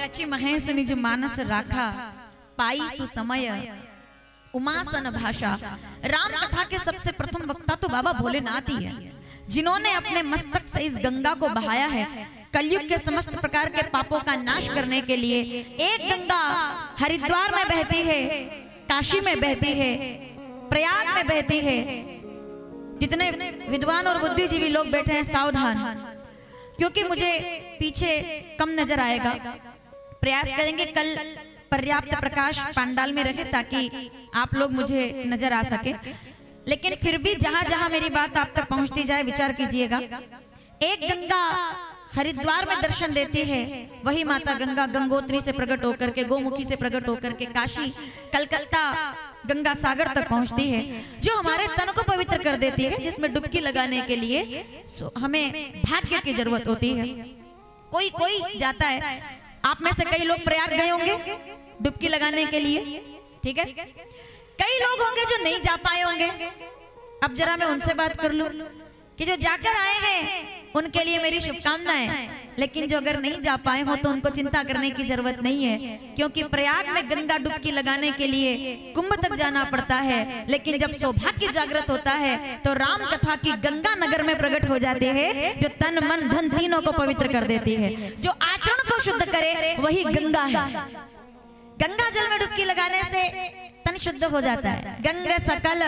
रचि महेश निज मानस राखा, पाई सुसमय उमासन भाषा। राम कथा के सबसे प्रथम वक्ता तो बाबा भोलेनाथ ही है, जिन्होंने अपने मस्तक से इस गंगा को बहाया है कलयुग के समस्त प्रकार के पापों का नाश करने के लिए। एक गंगा हरिद्वार में बहती है, काशी में बहती है, प्रयाग में बहती है। जितने विद्वान और बुद्धिजीवी लोग बैठे हैं सावधान, क्योंकि मुझे पीछे कम नजर आएगा। प्रयास करेंगे कल पर्याप्त प्रकाश पंडाल में रखे ताकि आप लोग मुझे नजर आ सके, लेकिन फिर भी जहां जहां मेरी बात आप तक पहुंचती जाए विचार कीजिएगा। एक गंगा हरिद्वार में दर्शन देती है, वही माता गंगा गंगोत्री से प्रकट होकर के, गोमुखी से प्रकट होकर के काशी, कलकत्ता, गंगा सागर तक पहुंचती है, जो हमारे तन को पवित्र कर देती है, जिसमें डुबकी लगाने के लिए हमें भाग्य की जरूरत होती है। कोई कोई जाता है, आप में से कई लोग प्रयाग गए होंगे डुबकी लगाने के लिए, ठीक है। कई लोग होंगे जो नहीं जा पाए होंगे। अब जरा मैं उनसे बात कर लूं कि जो जाकर आए हैं उनके लिए मेरी शुभकामनाएं, लेकिन जो अगर नहीं जा पाए हो तो उनको चिंता करने की जरूरत नहीं है, क्योंकि प्रयाग में गंगा डुबकी लगाने के लिए कुंभ तक जाना पड़ता है। लेकिन जब सौभाग्य जागृत होता है तो राम कथा की गंगा नगर में प्रकट हो जाती है, जो तन मन धन तीनों को पवित्र कर देती है। जो आचरण को शुद्ध करे वही गंगा है। गंगा जल में डुबकी लगाने से तन शुद्ध हो जाता है। गंगा सकल,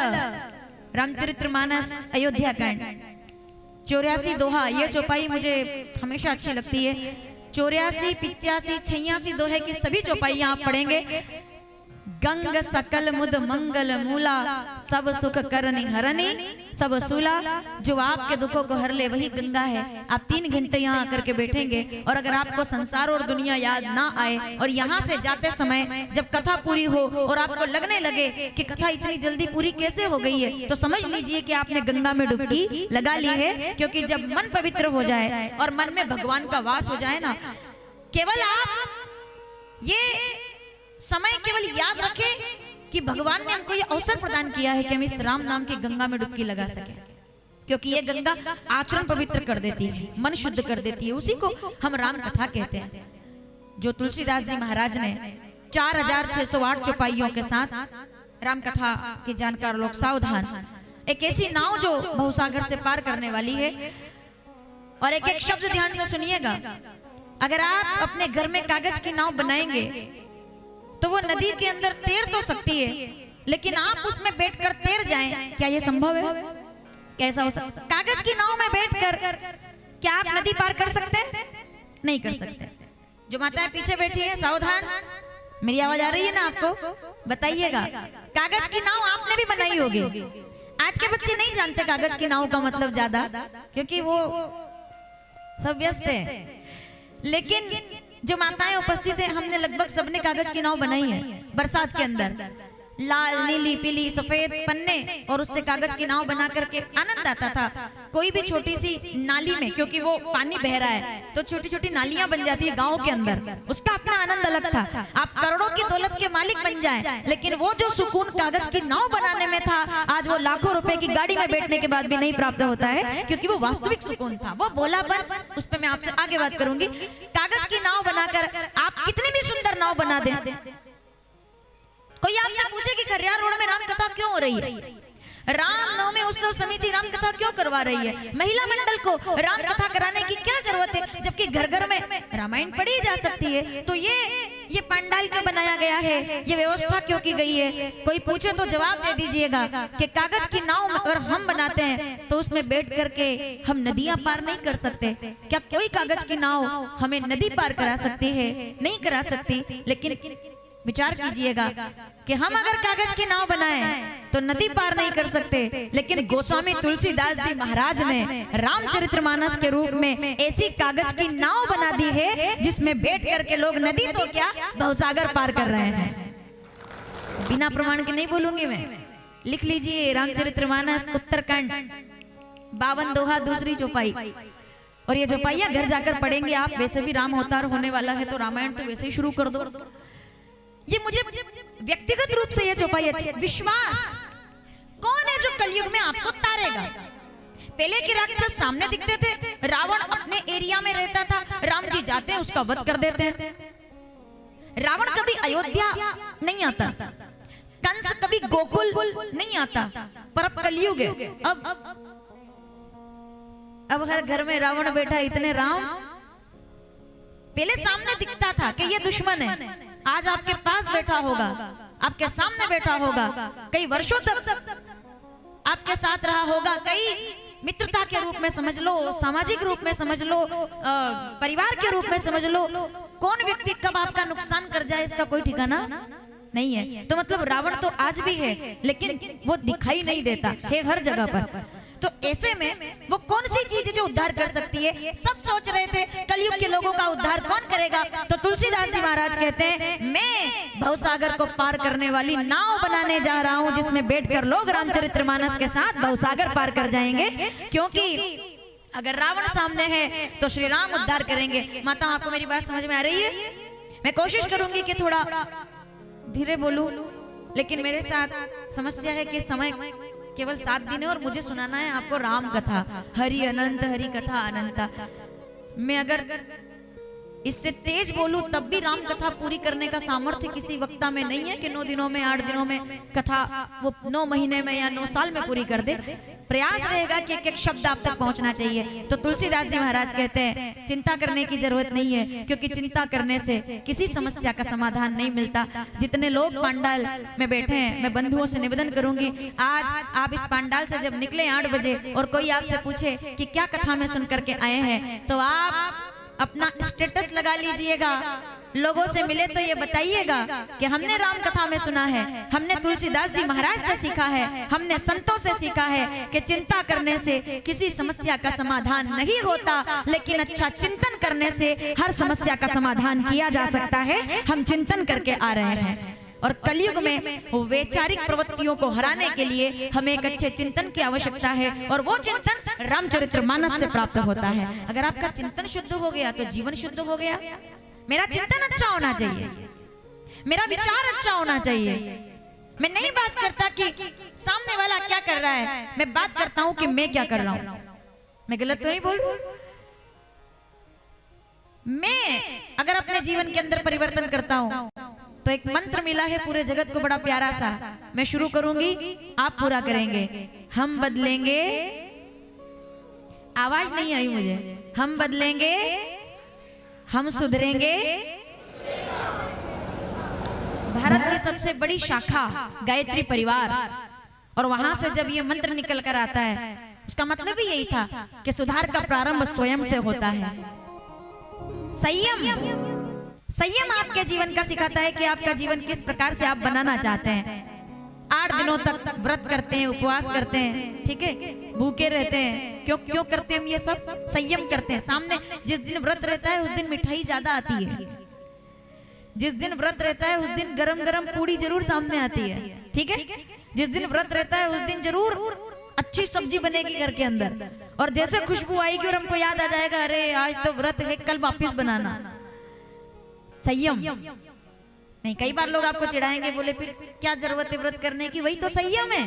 रामचरितमानस अयोध्या कांड 84 दोहा, ये चौपाई मुझे हमेशा अच्छी लगती है। 84, 85, 86 दोहे की सभी चौपाइयां आप पढ़ेंगे। गंग सकल मुद मंगल मूला, सब सुख करनी हरनी सब सूला। जो आपके दुखों को हर ले वही गंगा है। आप 3 घंटे यहाँ आकर के बैठेंगे और अगर आपको संसार और दुनिया याद ना आए और यहाँ से जाते समय जब कथा पूरी हो और आपको लगने लगे कि कथा इतनी जल्दी पूरी कैसे हो गई है, तो समझ लीजिए कि आपने गंगा में डुबकी लगा ली है। क्योंकि जब मन पवित्र हो जाए और मन में भगवान का वास हो जाए ना, केवल आप ये समय केवल याद रखें कि भगवान ने हमको ये अवसर प्रदान किया है कि हम इस राम नाम की गंगा में डुबकी लगा सके, क्योंकि ये गंगा आचरण पवित्र कर देती है, मन शुद्ध कर देती है। उसी को हम राम कथा कहते हैं, जो तुलसीदास जी महाराज ने 4608 चौपाइयों के साथ राम कथा के जानकार लोग सावधान। एक ऐसी नाव जो भवसागर से पार करने वाली है। और एक एक शब्द ध्यान से सुनिएगा। अगर आप अपने घर में कागज की नाव बनाएंगे तो वो नदी के अंदर तैर तो सकती है, लेकिन आप उसमें बैठकर तैर जाएं, क्या ये संभव है? कैसा हो सकता? कागज की नाव में बैठकर क्या आप नदी पार कर सकते हैं? नहीं कर सकते। जो माताएं पीछे बैठी हैं सावधान, मेरी आवाज आ रही है ना आपको? बताइएगा। कागज की नाव आपने भी बनाई होगी। आज के बच्चे नहीं जानते कागज की नाव का मतलब ज्यादा, क्योंकि वो सब व्यस्त है। लेकिन जो माताएं उपस्थित हैं, हमने लगभग सबने कागज की नाव बनाई है। बरसात के अंदर लाल, नीली, पीली, सफेद पन्ने और उससे कागज की नाव बना करके आनंद आता था। कोई भी छोटी सी नाली में, क्योंकि वो पानी बह रहा है तो छोटी छोटी नालियां बन जाती है गांव के अंदर, उसका अपना आनंद अलग था। आप करोड़ों की दौलत के मालिक बन जाएं, लेकिन वो जो सुकून कागज की नाव बनाने में था, आज वो लाखों रुपए की गाड़ी में बैठने के बाद भी नहीं प्राप्त होता है, क्योंकि वो वास्तविक सुकून था, वो भोलापन। उस पर मैं आपसे आगे बात करूंगी। कागज की नाव बनाकर आप कितनी भी सुंदर नाव बना दें, कोई आपसे पूछे कि खरियार रोड में राम कथा क्यों हो रही है, रामनवमी उत्सव समिति राम कथा क्यों करवा रही है, महिला मंडल को राम कथा कराने की क्या जरूरत है, जबकि घर घर में रामायण पढ़ी जा सकती है। तो ये पंडाल क्यों बनाया गया है, ये व्यवस्था क्यों की गई है? कोई पूछे तो जवाब दे दीजिएगा कि कागज की नाव अगर हम बनाते हैं तो उसमें बैठ करके हम नदियां पार नहीं कर सकते। क्या कोई कागज की नाव हमें नदी पार करा सकती है? नहीं करा सकती। लेकिन विचार कीजिएगा कि हम अगर कागज की नाव बनाएं तो नदी पार नहीं कर सकते, लेकिन गोस्वामी तुलसीदास जी महाराज ने रामचरितमानस के रूप में ऐसी कागज की नाव बना दी है जिसमें बैठ करके लोग नदी तो क्या भवसागर पार कर रहे हैं। बिना प्रमाण के नहीं बोलूंगी मैं, लिख लीजिए रामचरितमानस उत्तरकांड 52 दोहा दूसरी चौपाई। और ये चौपाइयां घर जाकर पढ़ेंगे आप। वैसे भी राम अवतार होने वाला है तो रामायण तो वैसे ही शुरू कर दो। ये मुझे व्यक्तिगत रूप से ये चौपाई अच्छी। विश्वास कौन है जो कलयुग में आपको तारेगा? पहले के राक्षस सामने दिखते थे, रावण अपने एरिया में रहता था, राम जी जाते हैं उसका वध कर देते हैं। नहीं आता, कंस कभी गोकुल नहीं आता, पर अब कलयुग है। अब हर घर में रावण बैठा, इतने राम। पहले सामने दिखता था कि ये दुश्मन है, आज आपके पास बैठा होगा, आपके सामने बैठा होगा, कई वर्षों तक आपके साथ रहा होगा, कई मित्रता के रूप में समझ लो, सामाजिक रूप में समझ लो, परिवार के रूप में समझ लो। कौन व्यक्ति कब आपका नुकसान कर जाए इसका कोई ठिकाना नहीं है। तो मतलब रावण तो आज भी है, लेकिन वो दिखाई नहीं देता है हर जगह पर। तो ऐसे में वो कौन सी चीज जो उद्धार कर सकती है? सब सोच रहे थे कलयुग के लोगों का उद्धार कौन करेगा? तो तुलसीदास जी महाराज कहते हैं, मैं भवसागर को पार करने वाली नाव बनाने जा रहा हूं, जिसमें बैठकर लोग रामचरितमानस के साथ भवसागर पार कर जाएंगे। क्योंकि अगर रावण सामने है तो श्री राम उद्धार करेंगे। माता, आपको मेरी बात समझ में आ रही है? मैं कोशिश करूंगी कि थोड़ा धीरे बोलूं, लेकिन मेरे साथ समस्या है कि समय केवल 7 दिन है और मुझे सुनाना है आपको राम कथा। हरि अनंत, हरि कथा अनंता। मैं अगर इससे तेज बोलूं तब भी राम कथा पूरी करने का सामर्थ्य किसी वक्ता में नहीं है कि 9 दिनों में, 8 दिनों में कथा वो 9 महीने में या 9 साल में पूरी कर दे। प्रयास रहेगा कि एक एक शब्द आप तक पहुंचना चाहिए। तो तुलसीदास जी महाराज कहते हैं, चिंता करने की जरूरत नहीं है, क्योंकि चिंता करने से किसी समस्या का समाधान नहीं मिलता। जितने लोग पांडाल में बैठे हैं, मैं बंधुओं से निवेदन करूंगी, आज आप इस पांडाल से जब निकले 8 बजे और कोई आपसे पूछे कि क्या कथा में सुन करके आए हैं, तो आप अपना स्टेटस लगा लीजिएगा। लोगों से मिले तो ये बताइएगा कि हमने राम कथा में सुना है, हमने तुलसीदास जी महाराज से सीखा है, हमने संतों से सीखा है कि चिंता करने से किसी समस्या का समाधान नहीं होता, लेकिन अच्छा चिंतन करने से हर समस्या का समाधान किया जा सकता है। हम चिंतन करके आ रहे हैं और कलयुग में वैचारिक प्रवृत्तियों को हराने के लिए हमें एक अच्छे चिंतन की आवश्यकता है, और वो चिंतन रामचरितमानस से प्राप्त होता है। अगर आपका चिंतन शुद्ध हो गया तो जीवन शुद्ध हो गया। मेरा चिंतन अच्छा होना चाहिए, मेरा विचार अच्छा होना चाहिए। मैं नहीं बात करता कि सामने वाला क्या कर रहा है, मैं बात करता हूं कि मैं क्या कर रहा हूं। मैं गलत तो नहीं बोल रही? मैं अगर अपने जीवन के अंदर परिवर्तन करता हूं तो एक मंत्र मिला है पूरे जगत को, बड़ा प्यारा सा। मैं शुरू करूंगी, आप पूरा करेंगे। हम बदलेंगे, आवाज नहीं आई मुझे। हम बदलेंगे, हम सुधरेंगे। भारत की सबसे बड़ी शाखा गायत्री परिवार, और वहां से जब ये मंत्र निकल कर आता है, उसका मतलब ही यही था कि सुधार का प्रारंभ स्वयं से होता है। संयम, संयम आपके जीवन का सिखाता है कि आपका जीवन किस प्रकार से आप बनाना चाहते हैं। 8 दिनों तक व्रत करते हैं, उपवास करते हैं, ठीक है, भूखे रहते हैं। क्यों करते हैं हम ये सब? संयम करते हैं। सामने जिस दिन व्रत रहता है उस दिन मिठाई ज्यादा आती है, जिस दिन व्रत रहता है उस दिन गरम गरम पूड़ी जरूर सामने आती है, ठीक है। जिस दिन व्रत रहता है उस दिन जरूर अच्छी सब्जी बनेगी घर के अंदर, और जैसे खुशबू आएगी और हमको याद आ जाएगा, अरे आज तो व्रत है, कल वापिस बनाना। संयम नहीं। कई बार लोग आपको चिढ़ाएंगे, बोले फिर क्या जरूरत है व्रत करने की, वही तो संयम है।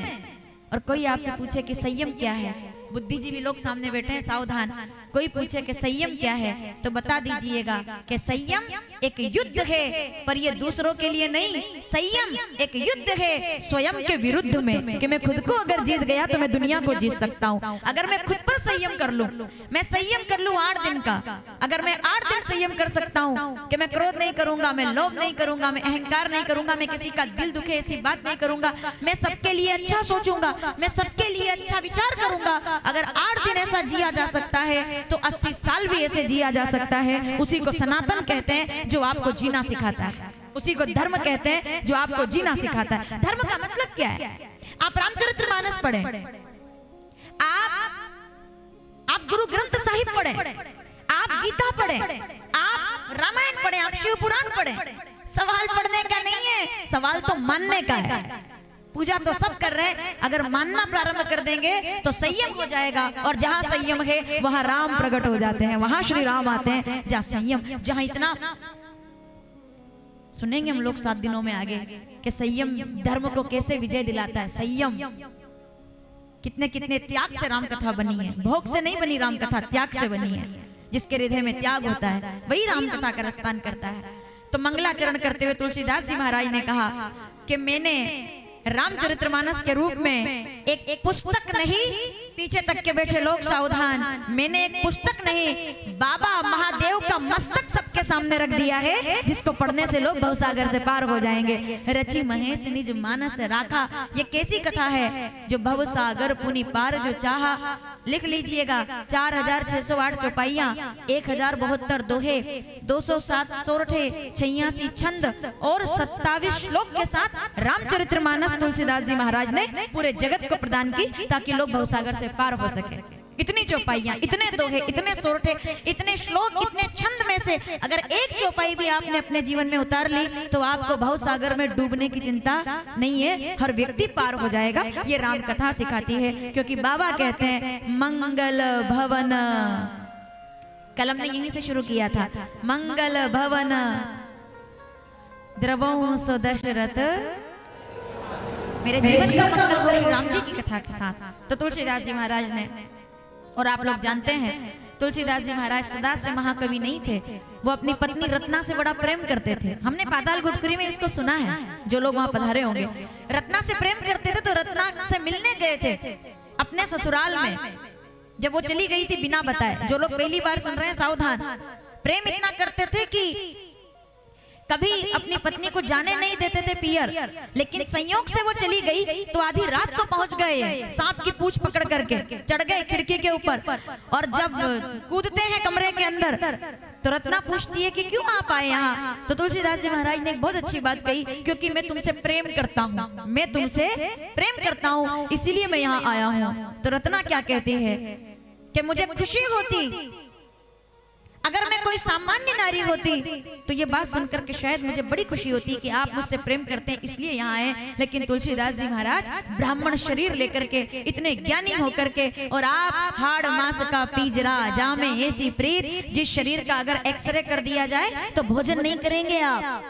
और कोई आपसे पूछे कि संयम क्या है, बुद्धिजीवी लोग सामने बैठे हैं, सावधान। कोई पूछे कि संयम क्या है तो बता दीजिएगा कि संयम एक युद्ध है, पर ये दूसरों के लिए नहीं। संयम एक युद्ध है स्वयं के विरुद्ध में, कि मैं खुद को अगर जीत गया तो मैं दुनिया को जीत सकता हूँ। अगर मैं खुद पर संयम कर लूं, मैं संयम कर लूं 8 दिन का, अगर मैं 8 दिन संयम कर सकता हूँ कि मैं क्रोध नहीं करूंगा, मैं लोभ नहीं करूंगा, मैं अहंकार नहीं करूंगा, मैं किसी का दिल दुखे ऐसी बात नहीं करूंगा, मैं सबके लिए अच्छा सोचूंगा, मैं सबके लिए अच्छा विचार करूंगा। अगर 8 दिन ऐसा जिया जा सकता है तो 80 साल भी ऐसे जिया जा सकता है। उसी को सनातन कहते हैं, जो आपको जीना सिखाता है। उसी को धर्म कहते हैं, जो आपको जीना सिखाता है। धर्म का मतलब क्या है? आप रामचरितमानस पढ़ें, आप गुरु ग्रंथ साहिब पढ़ें, आप गीता पढ़ें, आप रामायण पढ़ें, आप शिव पुराण पढ़ें। सवाल पढ़ने का नहीं है, सवाल तो मानने का है। पूजा तो सब कर रहे हैं, अगर मानना प्रारंभ कर देंगे तो संयम हो जाएगा, और जहां संयम है वहां राम प्रकट हो जाते हैं, वहां श्री राम आते हैं। जहां संयम, जहां इतना सुनेंगे हम लोग 7 दिनों में आगे कि संयम धर्म को कैसे विजय दिलाता है। संयम कितने कितने त्याग से राम कथा बनी है, भोग से नहीं बनी राम कथा, त्याग से बनी है। जिसके हृदय में त्याग होता है वही राम कथा का रसपान करता है। तो मंगलाचरण करते हुए तुलसीदास जी महाराज ने कहा कि मैंने रामचरितमानस के रूप में एक पुस्तक नहीं, पीछे तक के बैठे लोग सावधान, मैंने एक पुस्तक नहीं, बाबा महादेव का मस्तक सबके सामने रख दिया है, जिसको पढ़ने से लोग भवसागर से पार हो जाएंगे। रची महेश निज मानस राखा, ये कैसी कथा है? जो भवसागर पुनि पार जो चाहा, लिख लीजिएगा। 4608 चौपाइयां, 1072 दोहे, 207 सोरठे, 86 छंद और 27 श्लोक के साथ रामचरितमानस तुलसीदास जी महाराज ने पूरे जगत को प्रदान की, ताकि लोग भवसागर से पार हो सके। इतनी चौपाइयां, इतने दोहे, इतने सोरठे, इतने श्लोक, इतने छंद में से अगर एक चौपाई भी आपने अपने जीवन में उतार ली तो आपको भवसागर में डूबने की चिंता नहीं है, हर व्यक्ति पार हो जाएगा। ये राम कथा सिखाती है, क्योंकि बाबा कहते हैं मंगल भवन, कलम ने यहीं से शुरू किया था, मंगल भवन द्रवों सो दशरथ, मेरे जीवन का मंगल हो श्री राम जी की कथा के साथ। तो तुलसीदास जी महाराज ने, और आप लोग जानते हैं तुलसीदास जी महाराज सदा से महाकवि नहीं थे, वो अपनी पत्नी रत्ना से बड़ा प्रेम करते थे। हमने पाताल गुटकुरी में इसको सुना है, जो लोग वहां पधारे होंगे। रत्ना से प्रेम करते थे तो रत्ना से मिलने गए थे अपने ससुराल में, जब वो चली गई थी बिना बताए। जो लोग पहली बार सुन रहे हैं सावधान, प्रेम इतना करते थे कि कभी अपनी पत्नी को जाने नहीं देते थे पियर, लेकिन संयोग से वो चली गई तो आधी रात को पहुंच गए, सांप की पूंछ पकड़ करके चढ़ गए खिड़की के ऊपर, और जब कूदते हैं कमरे के अंदर तो रत्ना पूछती है कि क्यों आप आए यहाँ? तो तुलसीदास जी महाराज ने एक बहुत अच्छी बात कही, क्योंकि मैं तुमसे प्रेम करता हूँ, मैं तुमसे प्रेम करता हूँ, इसीलिए मैं यहाँ आया हूँ। तो रत्ना क्या कहती है कि मुझे खुशी होती अगर मैं कोई सामान्य नारी होती तो ये बात सुनकर के शायद मुझे बड़ी खुशी होती कि आप मुझसे प्रेम करते हैं इसलिए यहाँ आए, लेकिन तुलसीदास जी महाराज ब्राह्मण शरीर लेकर के, इतने ज्ञानी होकर के, और आप हाड़ मास का पिंजरा जामे ऐसी प्रीत, जिस शरीर का अगर एक्सरे कर दिया जाए तो भोजन नहीं करेंगे आप।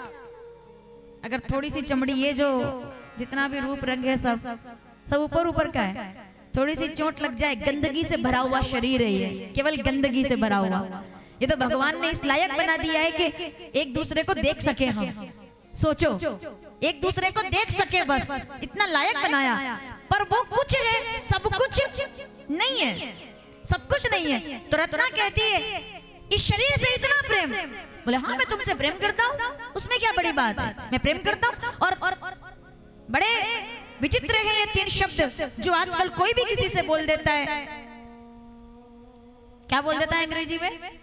अगर थोड़ी सी चमड़ी, ये जो जितना भी रूप रंग है सब ऊपर ऊपर का है, थोड़ी सी चोट लग जाए, गंदगी से भरा हुआ शरीर है ये, केवल गंदगी से भरा हुआ। ये तो भगवान ने इस लायक बना दिया है कि एक दूसरे को देख सके हम। सोचो, एक दूसरे को देख सके, बस इतना लायक बनाया। पर वो कुछ है, सब कुछ नहीं है, सब कुछ नहीं है। तो रत्ना कहती है इस शरीर से इतना प्रेम? बोले हाँ, मैं तुमसे प्रेम करता हूँ, उसमें क्या बड़ी बात है, मैं प्रेम करता हूँ। और बड़े विचित्र है ये 3 शब्द जो आजकल कोई भी किसी से बोल देता है। क्या बोल देता है अंग्रेजी में?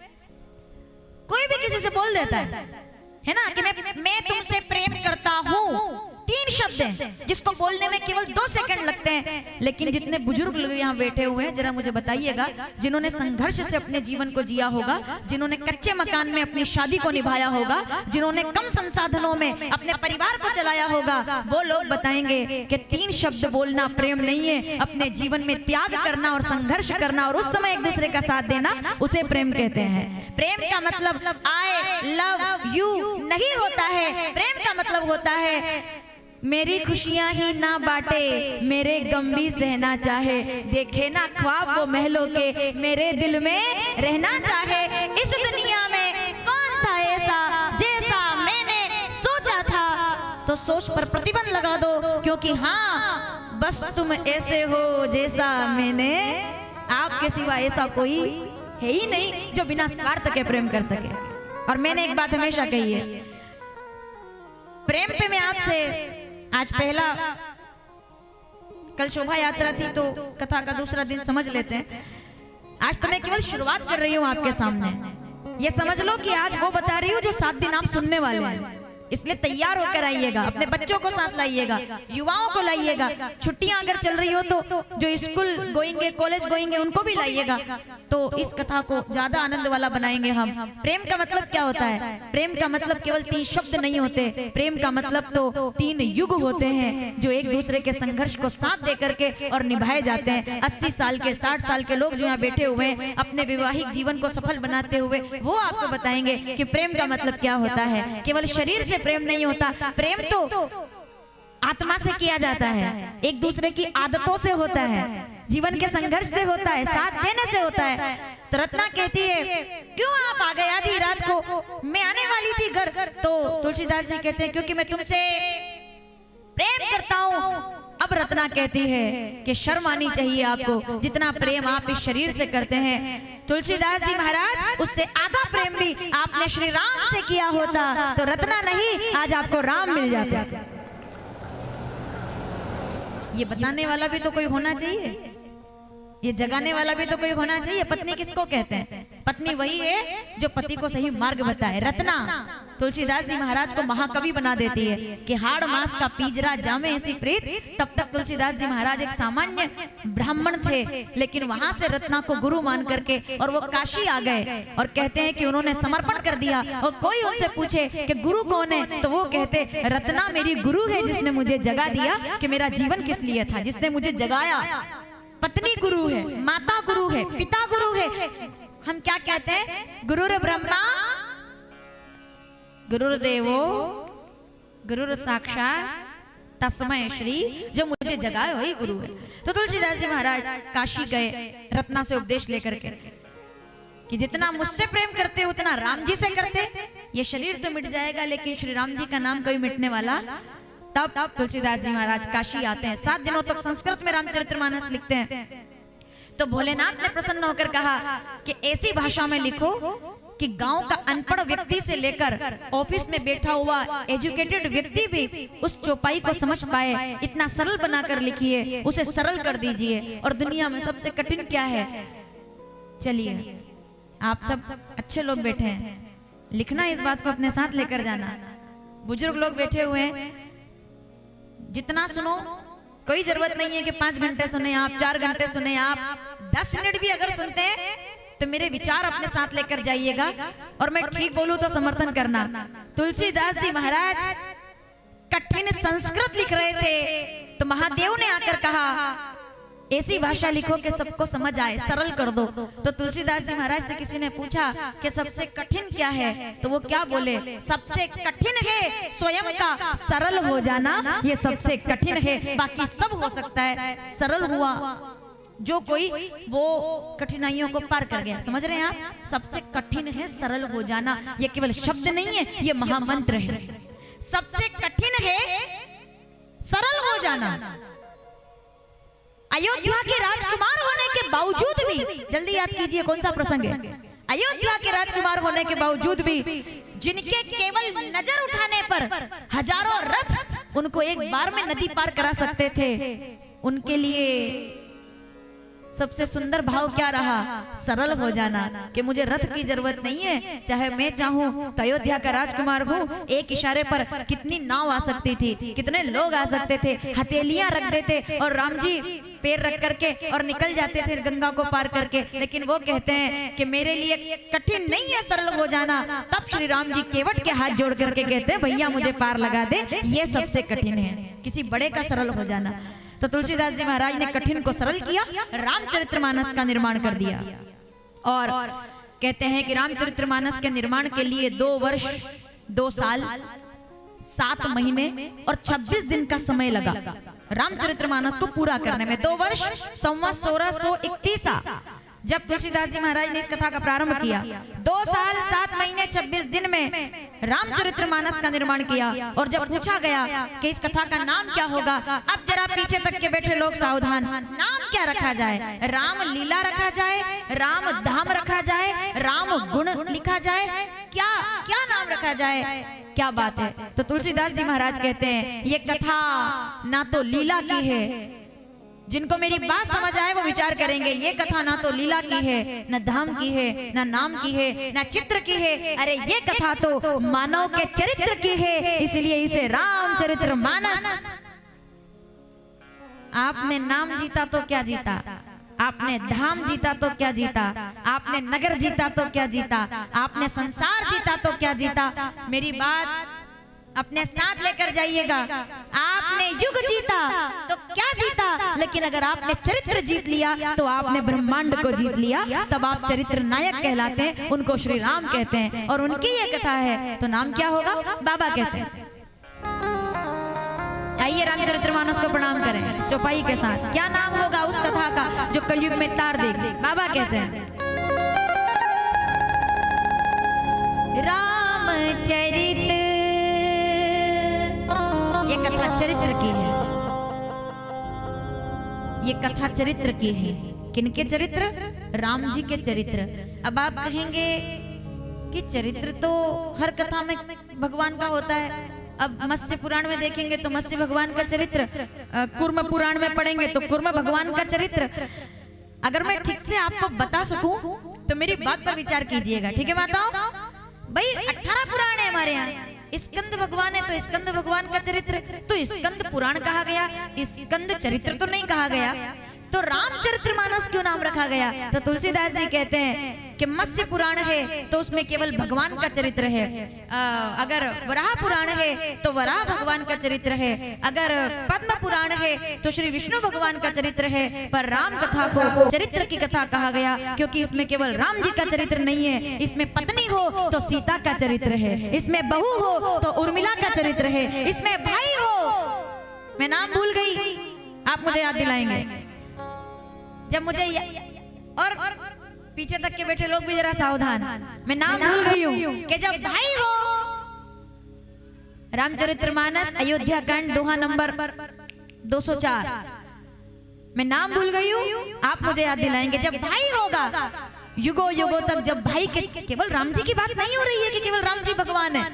कोई भी किसी से बोल देता है ना, कि मैं तुमसे प्रेम करता हूँ। 3 शब्द हैं जिसको बोलने में केवल 2 सेकंड लगते हैं, लेकिन जितने बुजुर्ग लोग यहाँ बैठे हुए हैं जरा मुझे बताइएगा, जिन्होंने संघर्ष से अपने जीवन को जिया होगा, जिन्होंने कच्चे मकान में अपनी शादी को निभाया होगा, जिन्होंने कम संसाधनों में अपने परिवार को चलाया होगा, वो लोग बताएंगे कि 3 शब्द बोलना प्रेम नहीं है। अपने जीवन में त्याग करना और संघर्ष करना और उस समय एक दूसरे का साथ देना, उसे प्रेम कहते हैं। प्रेम का मतलब आई लव यू नहीं होता है, प्रेम का मतलब होता है मेरी खुशियां ही ना बांटे, मेरे गम भी सहना चाहे, देखे ना ख्वाब वो महलों के, मेरे दिल में रहना चाहे। इस दुनिया में कौन था ऐसा जैसा मैंने सोचा था? तो सोच पर प्रतिबंध लगा दो, क्योंकि हाँ बस तुम ऐसे हो जैसा मैंने, आपके सिवा ऐसा कोई है ही नहीं जो बिना स्वार्थ के प्रेम कर सके। और मैंने एक बात हमेशा कही है, प्रेम पे मैं आपसे आज पहला, कल शोभा यात्रा थी तो कथा का दूसरा दिन समझ लेते हैं। आज तो मैं केवल शुरुआत कर रही हूँ आपके सामने। ये समझ लो कि आज वो बता रही हूँ जो 7 दिन आप सुनने वाले हैं, इसलिए तैयार होकर आइएगा, अपने बच्चों को साथ लाइएगा, युवाओं को लाइएगा। छुट्टियां अगर चल रही हो तो जो स्कूल गोइंगे, कॉलेज गोइंगे, उनको भी लाइएगा, तो इस कथा को ज्यादा आनंद वाला बनाएंगे हम। प्रेम का मतलब क्या होता है? प्रेम का मतलब केवल 3 शब्द नहीं होते, प्रेम का मतलब तो 3 युग होते हैं जो एक दूसरे के संघर्ष को साथ दे करके और निभाए जाते हैं। 80 साल के, 60 साल के लोग जो यहाँ बैठे हुए हैं, अपने वैवाहिक जीवन को सफल बनाते हुए, वो आपको बताएंगे कि प्रेम का मतलब क्या होता है। केवल शरीर से प्रेम नहीं होता, प्रेम तो आत्मा से किया जाता है, एक दूसरे की आदतों से होता है, जीवन के संघर्ष से होता है, साथ देने से होता है। तो रत्ना कहती है क्यों आप आ गए आधी रात को, मैं आने वाली थी घर। तो तुलसीदास जी कहते हैं क्योंकि मैं तुमसे प्रेम करता हूँ। अब रत्ना कहती है कि शर्म आनी चाहिए आपको, जितना प्रेम आप इस शरीर से करते हैं। तुलसीदास जी महाराज उससे आधा प्रेम भी आपने श्री राम से किया होता तो रत्ना नहीं आज आपको राम मिल जाता। ये बताने वाला भी तो कोई होना चाहिए, ये जगाने वाला भी तो कोई होना चाहिए। पत्नी किसको कहते हैं? पत्नी वही है जो पति को सही मार्ग बताए। रत्ना तुलसीदास जी महाराज को महाकवि बना देती है कि हाड़ मास का पीजरा जामे ऐसी प्रीत। तब तक तुलसीदास जी महाराज एक सामान्य ब्राह्मण थे, लेकिन वहां से रत्ना को गुरु मान करके और वो काशी आ गए और कहते हैं कि उन्होंने समर्पण कर दिया। और कोई उनसे पूछे कि गुरु कौन है तो वो कहते रत्ना मेरी गुरु है, जिसने मुझे जगा दिया कि मेरा जीवन किस लिए था, जिसने मुझे जगाया। पत्नी गुरु है, माता गुरु है, पिता गुरु है। हम क्या कहते हैं? गुरुर ब्रह्मा गुरुर्देवो गुरुर साक्षात तस्मै श्री, जो मुझे जगाए वही गुरु है। तो तुलसीदास जी महाराज काशी गए रत्ना से उपदेश लेकर के कि जितना मुझसे प्रेम करते उतना राम जी से करते। ये शरीर तो मिट जाएगा लेकिन श्री राम जी का नाम कभी मिटने वाला। तब तुलसीदास जी महाराज काशी आते हैं। 7 दिनों तक संस्कृत में रामचरितमानस लिखते हैं। तो भोलेनाथ ने प्रसन्न होकर कहा कि ऐसी भाषा में लिखो कि गांव का अनपढ़ व्यक्ति से लेकर ऑफिस में बैठा हुआ एजुकेटेड व्यक्ति भी उस चौपाई को समझ पाए। इतना सरल बनाकर लिखिए, उसे सरल कर दीजिए। और दुनिया में सबसे कठिन क्या है? चलिए आप सब अच्छे लोग बैठे हैं, लिखना इस बात को अपने साथ लेकर जाना। बुजुर्ग लोग बैठे हुए हैं, जितना सुनो कोई जरूरत नहीं है कि 5 घंटे सुने आप, 4 घंटे सुने आप। 10 मिनट भी अगर सुनते हैं तो मेरे विचार अपने साथ लेकर जाइएगा और मैं ठीक बोलूं तो समर्थन करना। तुलसीदास जी महाराज कठिन संस्कृत लिख रहे थे तो महादेव ने आकर कहा ऐसी भाषा लिखो कि सबको समझ आए, सरल कर दो। तो तुलसीदास जी महाराज से किसी ने पूछा कि सबसे कठिन क्या है, तो वो क्या बोले? सबसे कठिन है स्वयं का सरल हो जाना, ये सबसे कठिन है। बाकी सब हो सकता है, सरल हुआ जो कोई वो कठिनाइयों को पार कर गया। समझ रहे हैं आप? सबसे कठिन है सरल हो जाना। ये केवल शब्द नहीं है, ये महामंत्र है। सबसे कठिन है सरल हो जाना। अयोध्या के राजकुमार होने के बावजूद भी, जल्दी याद कीजिए कौन सा प्रसंग है। अयोध्या के राजकुमार होने के बावजूद भी जिनके केवल नजर उठाने पर हजारों रथ उनको एक बार में नदी पार करा सकते थे, उनके लिए सबसे सुंदर भाव क्या रहा? सरल हो जाना। कि मुझे रथ की जरूरत नहीं है, चाहे मैं चाहूं तो अयोध्या का राजकुमार हूं, एक इशारे पर कितनी नाव आ सकती थी, कितने लोग आ सकते थे, हथेलियां रख देते और राम जी पैर रख करके और निकल जाते थे गंगा को पार करके। लेकिन वो कहते हैं कि मेरे लिए कठिन नहीं है सरल हो जाना। तब श्री राम जी केवट के हाथ जोड़ करके कहते हैं भैया मुझे पार लगा दे, ये सबसे कठिन है, किसी बड़े का सरल हो जाना। तो तुलसीदास जी महाराज ने कठिन को सरल किया, रामचरितमानस का निर्माण कर दिया। और कहते हैं कि रामचरितमानस के निर्माण के लिए 2 वर्ष 2 साल 7 महीने और 26 दिन का समय लगा रामचरितमानस को पूरा करने में। 2 वर्ष संवत 1631 जब तुलसीदास जी महाराज ने इस कथा का प्रारंभ किया, 2 साल 7 महीने 26 दिन में रामचरितमानस का निर्माण किया। और जब पूछा गया कि इस कथा का नाम क्या होगा, अब जरा पीछे तक के बैठे लोग सावधान, नाम क्या रखा जाए? राम लीला रखा जाए, राम धाम रखा जाए, राम गुण लिखा जाए, क्या क्या नाम रखा जाए? क्या बात है। तो तुलसीदास जी महाराज कहते हैं ये कथा ना तो लीला की है, जिनको मेरी बात समझ आए वो विचार करेंगे, ये कथा ना तो लीला की है, न धाम की है, न नाम की है, न चित्र की है। अरे ये कथा तो मानव के चरित्र की है, इसलिए इसे रामचरितमानस। आपने नाम जीता तो क्या जीता, आपने धाम जीता तो क्या जीता, आपने नगर जीता तो क्या जीता, आपने संसार जीता तो क्या जीता। मेरी बात अपने साथ लेकर जाइएगा। आपने युग जीता तो क्या जीता, लेकिन अगर आपने चरित्र जीत लिया तो आपने ब्रह्मांड को जीत लिया। तब आप चरित्र नायक कहलाते हैं, उनको श्री राम कहते हैं। और उनकी ये कथा है तो नाम क्या होगा? बाबा कहते हैं। आइए रामचरितमानस को प्रणाम करें चौपाई के साथ। क्या नाम होगा उस कथा का जो कलयुग में तार देगी? बाबा कहते हैं रामचरित, ये कथा चरित्र की है, ये कथा चरित्र की है। किनके चरित्र? राम जी के चरित्र। अब आप कहेंगे कि चरित्र तो हर कथा में भगवान का होता है। अब मत्स्य पुराण में देखेंगे तो मत्स्य भगवान का चरित्र, कूर्म पुराण में पढ़ेंगे तो कूर्म भगवान का चरित्र। अगर मैं ठीक से आपको बता सकूं तो मेरी बात पर विचार कीजिएगा, ठीक है माताओं? भाई 18 पुराण है हमारे यहाँ। स्कंद भगवान है तो स्कंद भगवान का चरित्र तो स्कंद पुराण कहा गया, स्कंद चरित्र तो नहीं कहा गया। तो रामचरितमानस क्यों नाम रखा गया? तो तुलसीदास जी कहते हैं कि मत्स्य पुराण है तो उसमें केवल भगवान का चरित्र है, अगर वराह पुराण है तो वराह भगवान का चरित्र है, अगर पद्म पुराण है तो श्री विष्णु भगवान का चरित्र है। पर राम कथा को चरित्र की कथा कहा गया क्योंकि इसमें केवल राम जी का चरित्र नहीं है, इसमें पत्नी हो तो सीता का चरित्र है, इसमें बहू हो तो उर्मिला का चरित्र है, इसमें भाई हो, मैं नाम भूल गई, आप मुझे याद दिलाएंगे जब मुझे और पीछे तक के बैठे लोग भी जरा सावधान, मैं नाम भूल गई हूँ कि जब भाई हो, रामचरितमानस अयोध्या कांड दोहा नंबर 204, मैं नाम भूल गई हूँ, आप मुझे याद दिलाएंगे। जब भाई होगा युगों युगों तक, जब भाई के, केवल राम जी की बात नहीं हो रही है कि केवल राम जी भगवान है,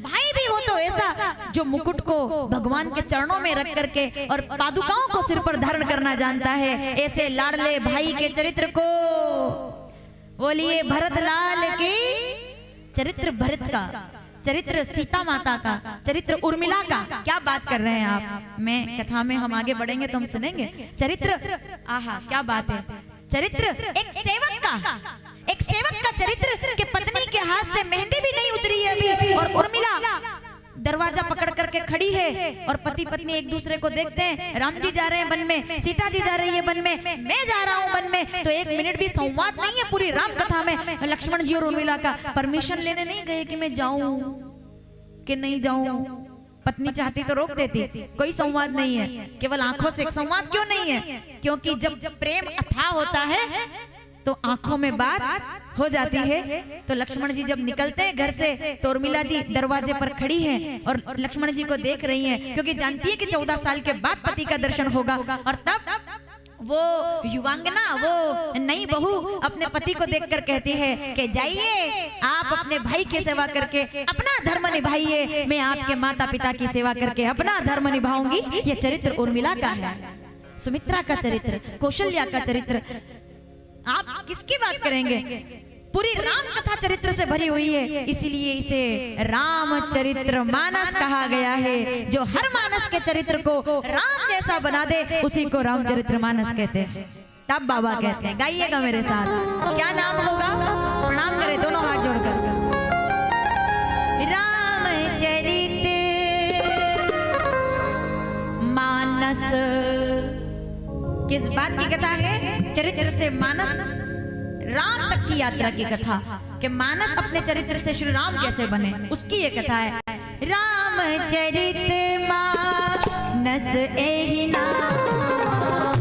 भाई भी हो तो ऐसा जो मुकुट को भगवान के चरणों में रख करके और पादुकाओं को सिर पर धारण करना जानता है, ऐसे लाडले भाई के चरित्र को बोलिए। भरत लाल के चरित्र, भरत का चरित्र, सीता माता का चरित्र, उर्मिला का, क्या बात कर रहे हैं आप? मैं कथा में हम आगे बढ़ेंगे तो हम सुनेंगे चरित्र, आहा क्या बात है। चरित्र एक सेवक का चरित्र कि पत्नी के हाथ से मेहंदी भी नहीं उतरी है अभी, और उर्मिला दरवाजा पकड़ करके खड़ी है और पति पत्नी एक दूसरे को देखते हैं। राम जी जा रहे हैं वन में, सीता जी जा रही है वन में, मैं जा रहा हूँ वन में, तो एक मिनट भी संवाद नहीं है पूरी राम कथा में। लक्ष्मण जी और उर्मिला का परमिशन लेने नहीं गए कि मैं जाऊं कि नहीं जाऊं, पत्नी चाहती तो रोक देती, कोई संवाद नहीं है, केवल आंखों से। संवाद क्यों नहीं है? क्योंकि जब प्रेम अथाह होता है तो आंखों में बात हो जाती है। तो लक्ष्मण जी जब निकलते हैं घर से तो उर्मिला जी दरवाजे पर खड़ी हैं और लक्ष्मण जी को देख रही हैं, क्योंकि जानती है कि 14 साल के बाद पति का दर्शन होगा। और तब वो युवांगना, वो नई बहू अपने पति को देखकर कहती है कि जाइए आप अपने भाई की सेवा करके अपना धर्म निभाइए, मैं आपके माता पिता की सेवा करके अपना धर्म निभाऊंगी। ये चरित्र उर्मिला का है, सुमित्रा का चरित्र, कौशल्या का चरित्र। आप किसकी बात करेंगे? पूरी राम कथा चरित्र से भरी हुई है, इसीलिए इसे रामचरित्र मानस कहा गया है। जो हर मानस के चरित्र को राम जैसा बना दे उसी को रामचरित्र मानस कहते हैं। तब बाबा कहते हैं, गाइएगा मेरे साथ, क्या नाम होगा? प्रणाम करें दोनों हाथ जोड़कर। रामचरित मानस किस बात की कथा है? चरित्र से मानस, राम तक की यात्रा की कथा कि मानस अपने चरित्र से श्री राम कैसे बने, उसकी ये कथा है। रामचरित मानस एहि नाम,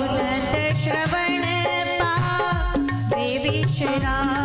सुनत श्रवण पावे विश्राम।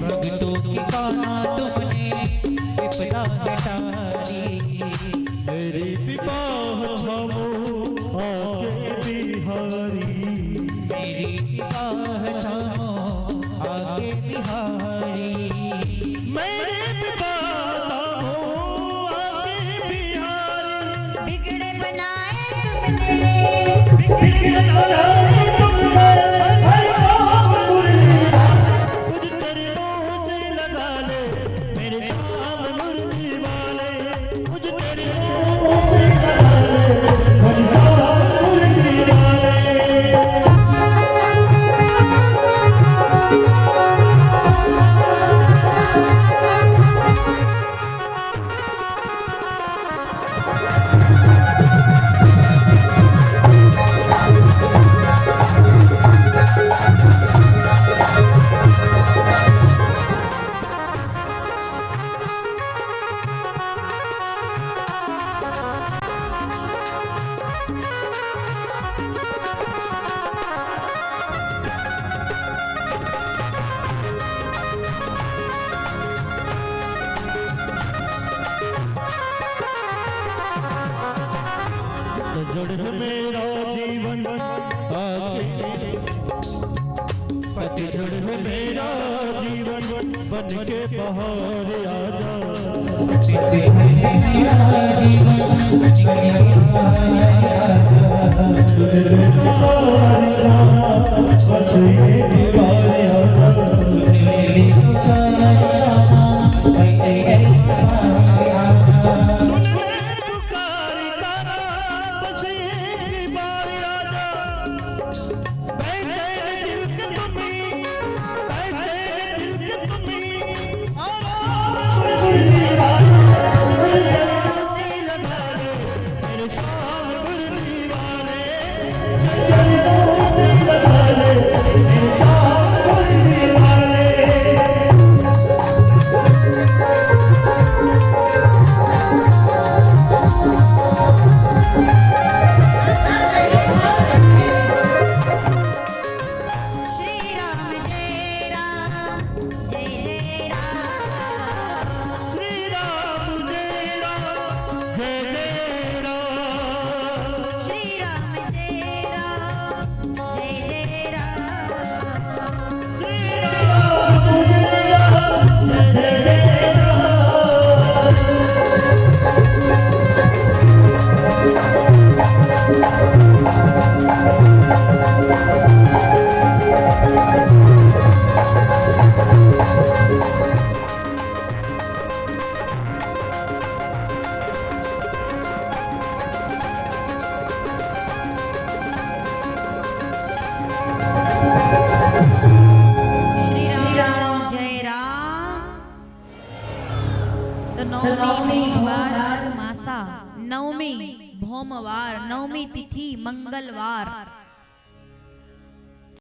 भक्तों की काना तुमने विपदा हटारी। मेरी विवाह थामो आके बिहारी। मेरी विवाह थामो आगे बिहारी। मेरे विवाह थामो आके बिहारी। बिगड़े बनाए तुमने, बिगड़े बनाए तुमने, हर काम मुरली तुझ चरणों से लगा ले मेरे श्याम मुरली वाले। तुझ चरणों से लगा ले मेरे श्याम मुरली वाले। सजड़ मेरा जीवन आके, पतझड़ में मेरा जीवन बन के बहार आजा। बस ये दीवार नवमी भौमवार, नवमी तिथि मंगलवार।